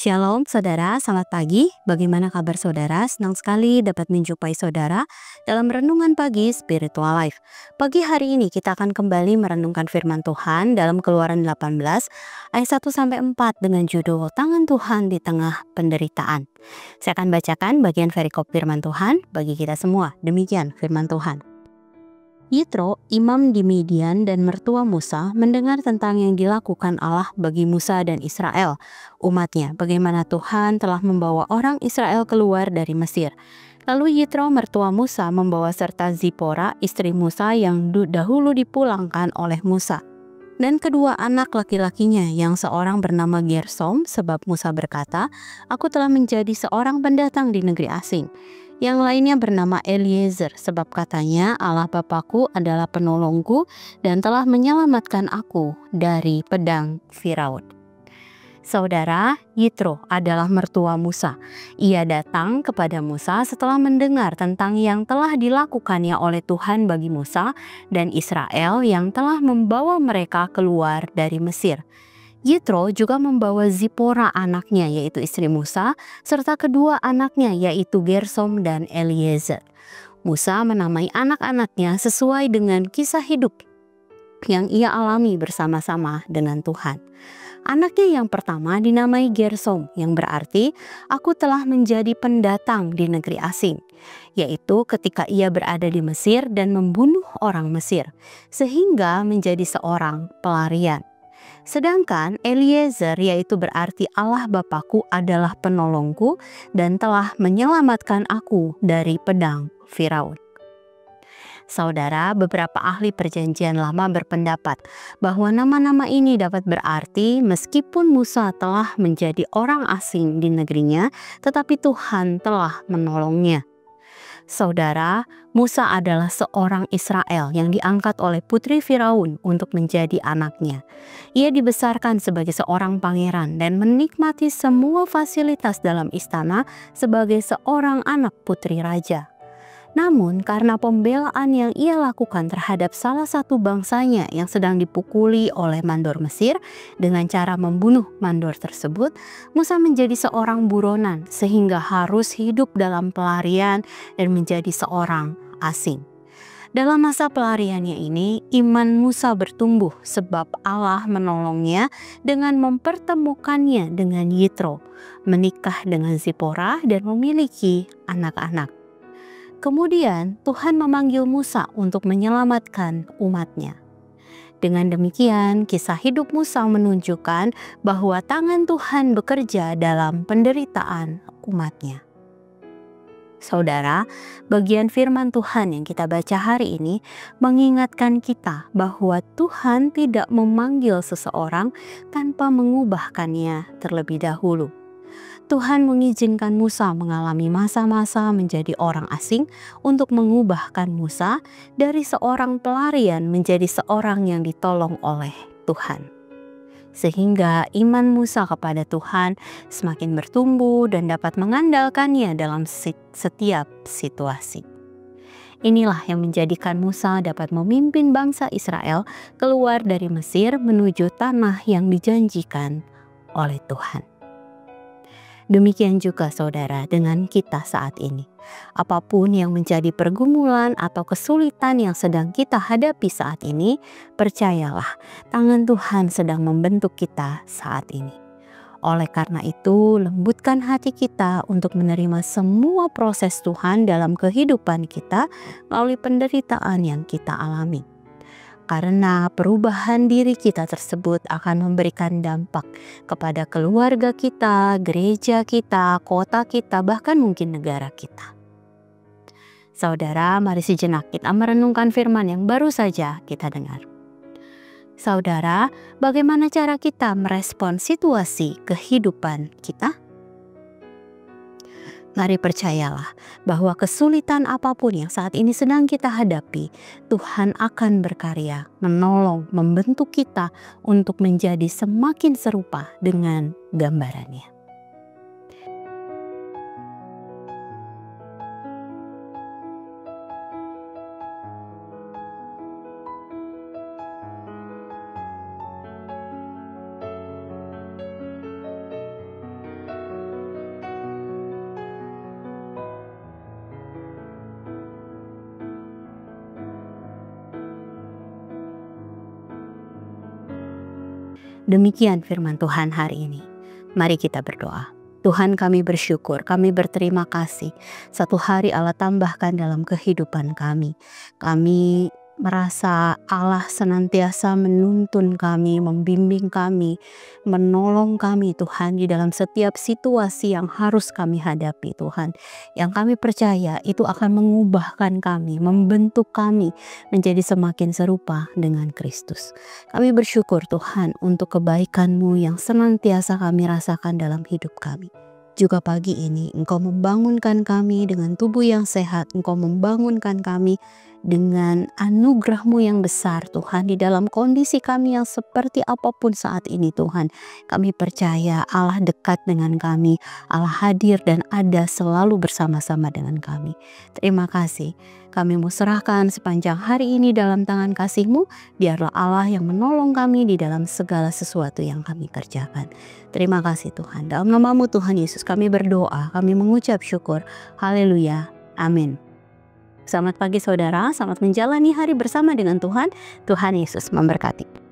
Shalom saudara, selamat pagi. Bagaimana kabar saudara? Senang sekali dapat menjumpai saudara dalam renungan pagi Spiritual Life. Pagi hari ini kita akan kembali merenungkan firman Tuhan dalam Keluaran 18 ayat 1-4 dengan judul Tangan Tuhan di Tengah Penderitaan. Saya akan bacakan bagian perikop firman Tuhan bagi kita semua. Demikian firman Tuhan. Yitro, imam di Midian dan mertua Musa, mendengar tentang yang dilakukan Allah bagi Musa dan Israel, umatnya, bagaimana Tuhan telah membawa orang Israel keluar dari Mesir. Lalu Yitro, mertua Musa, membawa serta Zipora, istri Musa yang dahulu dipulangkan oleh Musa, dan kedua anak laki-lakinya yang seorang bernama Gersom, sebab Musa berkata, "Aku telah menjadi seorang pendatang di negeri asing." Yang lainnya bernama Eliezer, sebab katanya, "Allah Bapakku adalah penolongku dan telah menyelamatkan aku dari pedang Firaun." Saudara, Yitro adalah mertua Musa. Ia datang kepada Musa setelah mendengar tentang yang telah dilakukannya oleh Tuhan bagi Musa dan Israel yang telah membawa mereka keluar dari Mesir. Yitro juga membawa Zipora anaknya, yaitu istri Musa, serta kedua anaknya, yaitu Gersom dan Eliezer. Musa menamai anak-anaknya sesuai dengan kisah hidup yang ia alami bersama-sama dengan Tuhan. Anaknya yang pertama dinamai Gersom, yang berarti "Aku telah menjadi pendatang di negeri asing", yaitu ketika ia berada di Mesir dan membunuh orang Mesir, sehingga menjadi seorang pelarian. Sedangkan Eliezer, yaitu berarti Allah Bapakku adalah penolongku dan telah menyelamatkan aku dari pedang Firaun. Saudara, beberapa ahli perjanjian lama berpendapat bahwa nama-nama ini dapat berarti meskipun Musa telah menjadi orang asing di negerinya, tetapi Tuhan telah menolongnya. Saudara, Musa adalah seorang Israel yang diangkat oleh putri Firaun untuk menjadi anaknya. Ia dibesarkan sebagai seorang pangeran dan menikmati semua fasilitas dalam istana sebagai seorang anak putri raja. Namun karena pembelaan yang ia lakukan terhadap salah satu bangsanya yang sedang dipukuli oleh mandor Mesir dengan cara membunuh mandor tersebut, Musa menjadi seorang buronan sehingga harus hidup dalam pelarian dan menjadi seorang asing. Dalam masa pelariannya ini, iman Musa bertumbuh sebab Allah menolongnya dengan mempertemukannya dengan Yitro, menikah dengan Zipora dan memiliki anak-anak. Kemudian Tuhan memanggil Musa untuk menyelamatkan umatnya. Dengan demikian, kisah hidup Musa menunjukkan bahwa tangan Tuhan bekerja dalam penderitaan umatnya. Saudara, bagian firman Tuhan yang kita baca hari ini mengingatkan kita bahwa Tuhan tidak memanggil seseorang tanpa mengubahkannya terlebih dahulu. Tuhan mengizinkan Musa mengalami masa-masa menjadi orang asing untuk mengubahkan Musa dari seorang pelarian menjadi seorang yang ditolong oleh Tuhan. Sehingga iman Musa kepada Tuhan semakin bertumbuh dan dapat mengandalkannya dalam setiap situasi. Inilah yang menjadikan Musa dapat memimpin bangsa Israel keluar dari Mesir menuju tanah yang dijanjikan oleh Tuhan. Demikian juga saudara dengan kita saat ini. Apapun yang menjadi pergumulan atau kesulitan yang sedang kita hadapi saat ini, percayalah tangan Tuhan sedang membentuk kita saat ini. Oleh karena itu, lembutkan hati kita untuk menerima semua proses Tuhan dalam kehidupan kita melalui penderitaan yang kita alami. Karena perubahan diri kita tersebut akan memberikan dampak kepada keluarga kita, gereja kita, kota kita, bahkan mungkin negara kita. Saudara, mari sejenak kita merenungkan firman yang baru saja kita dengar. Saudara, bagaimana cara kita merespon situasi kehidupan kita? Mari percayalah bahwa kesulitan apapun yang saat ini sedang kita hadapi, Tuhan akan berkarya, menolong, membentuk kita untuk menjadi semakin serupa dengan gambarannya. Demikian firman Tuhan hari ini. Mari kita berdoa. Tuhan, kami bersyukur, kami berterima kasih. Satu hari Allah tambahkan dalam kehidupan kami. Kami merasa Allah senantiasa menuntun kami, membimbing kami, menolong kami Tuhan di dalam setiap situasi yang harus kami hadapi Tuhan. Yang kami percaya itu akan mengubahkan kami, membentuk kami menjadi semakin serupa dengan Kristus. Kami bersyukur Tuhan untuk kebaikan-Mu yang senantiasa kami rasakan dalam hidup kami. Juga pagi ini Engkau membangunkan kami dengan tubuh yang sehat. Engkau membangunkan kami dengan anugerah-Mu yang besar Tuhan. Di dalam kondisi kami yang seperti apapun saat ini Tuhan, kami percaya Allah dekat dengan kami. Allah hadir dan ada selalu bersama-sama dengan kami. Terima kasih. Kami mau serahkan sepanjang hari ini dalam tangan kasih-Mu. Biarlah Allah yang menolong kami di dalam segala sesuatu yang kami kerjakan. Terima kasih Tuhan. Dalam nama-Mu Tuhan Yesus kami berdoa, kami mengucap syukur. Haleluya. Amin. Selamat pagi saudara, selamat menjalani hari bersama dengan Tuhan. Tuhan Yesus memberkati.